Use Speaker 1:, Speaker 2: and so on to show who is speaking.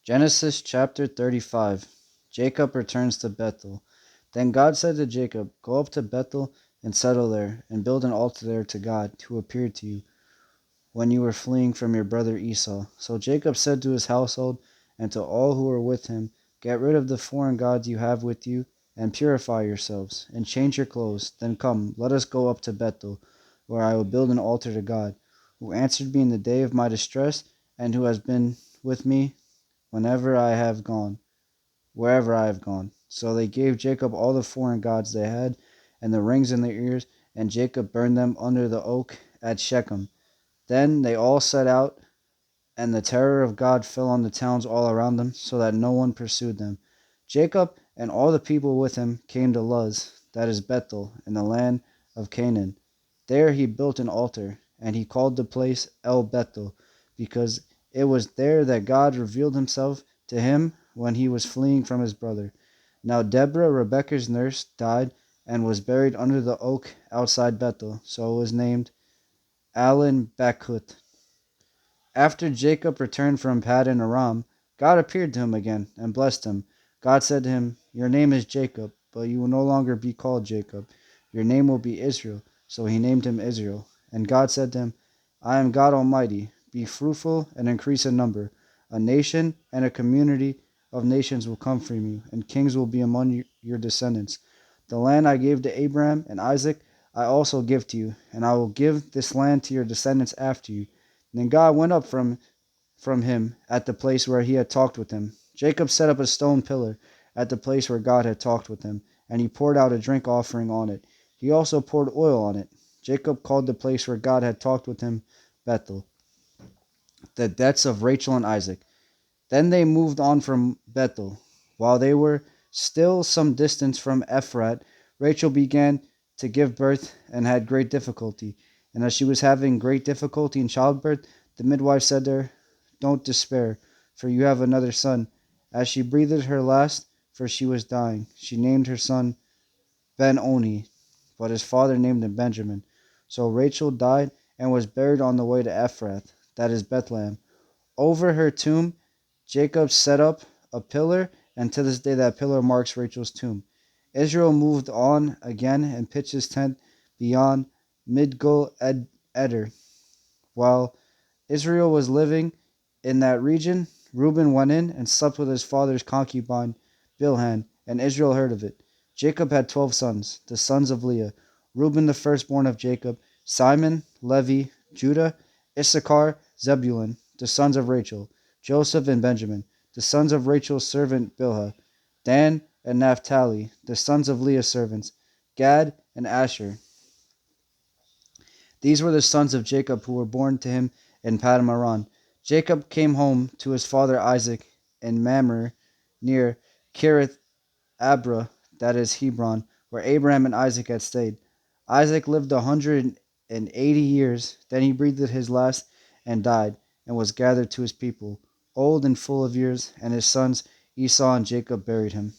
Speaker 1: Genesis chapter 35. Jacob returns to Bethel. Then God said to Jacob, "Go up to Bethel and settle there, and build an altar there to God, who appeared to you when you were fleeing from your brother Esau." So Jacob said to his household and to all who were with him, "Get rid of the foreign gods you have with you, and purify yourselves, and change your clothes. Then come, let us go up to Bethel, where I will build an altar to God, who answered me in the day of my distress, and who has been with me whenever I have gone, wherever I have gone." So they gave Jacob all the foreign gods they had, and the rings in their ears, and Jacob burned them under the oak at Shechem. Then they all set out, and the terror of God fell on the towns all around them, so that no one pursued them. Jacob and all the people with him came to Luz, that is Bethel, in the land of Canaan. There he built an altar, and he called the place El Bethel, because it was there that God revealed himself to him when he was fleeing from his brother. Now Deborah, Rebekah's nurse, died and was buried under the oak outside Bethel, so it was named Allen Bakhut. After Jacob returned from Paddan Aram, God appeared to him again and blessed him. God said to him, "Your name is Jacob, but you will no longer be called Jacob. Your name will be Israel." So he named him Israel. And God said to him, "I am God Almighty. Be fruitful and increase in number. A nation and a community of nations will come from you, and kings will be among your descendants. The land I gave to Abraham and Isaac I also give to you, and I will give this land to your descendants after you." Then God went up from him at the place where he had talked with him. Jacob set up a stone pillar at the place where God had talked with him, and he poured out a drink offering on it. He also poured oil on it. Jacob called the place where God had talked with him Bethel. The deaths of Rachel and Isaac. Then they moved on from Bethel. While they were still some distance from Ephrat, Rachel began to give birth and had great difficulty. And as she was having great difficulty in childbirth, the midwife said to her, "Don't despair, for you have another son." As she breathed her last, for she was dying, she named her son Ben-Oni, but his father named him Benjamin. So Rachel died and was buried on the way to Ephrath, that is Bethlehem. Over her tomb, Jacob set up a pillar, and to this day that pillar marks Rachel's tomb. Israel moved on again and pitched his tent beyond Migdol Eder. While Israel was living in that region, Reuben went in and slept with his father's concubine Bilhan, and Israel heard of it. Jacob had 12 sons, the sons of Leah: Reuben the firstborn of Jacob, Simon, Levi, Judah, Issachar, Zebulun, the sons of Rachel, Joseph and Benjamin, the sons of Rachel's servant Bilhah, Dan and Naphtali, the sons of Leah's servants, Gad and Asher. These were the sons of Jacob who were born to him in Paddan Aram. Jacob came home to his father Isaac in Mamre near Kirith Abra, that is Hebron, where Abraham and Isaac had stayed. Isaac lived 180 years. Then he breathed his last and died, and was gathered to his people, old and full of years, and his sons Esau and Jacob buried him.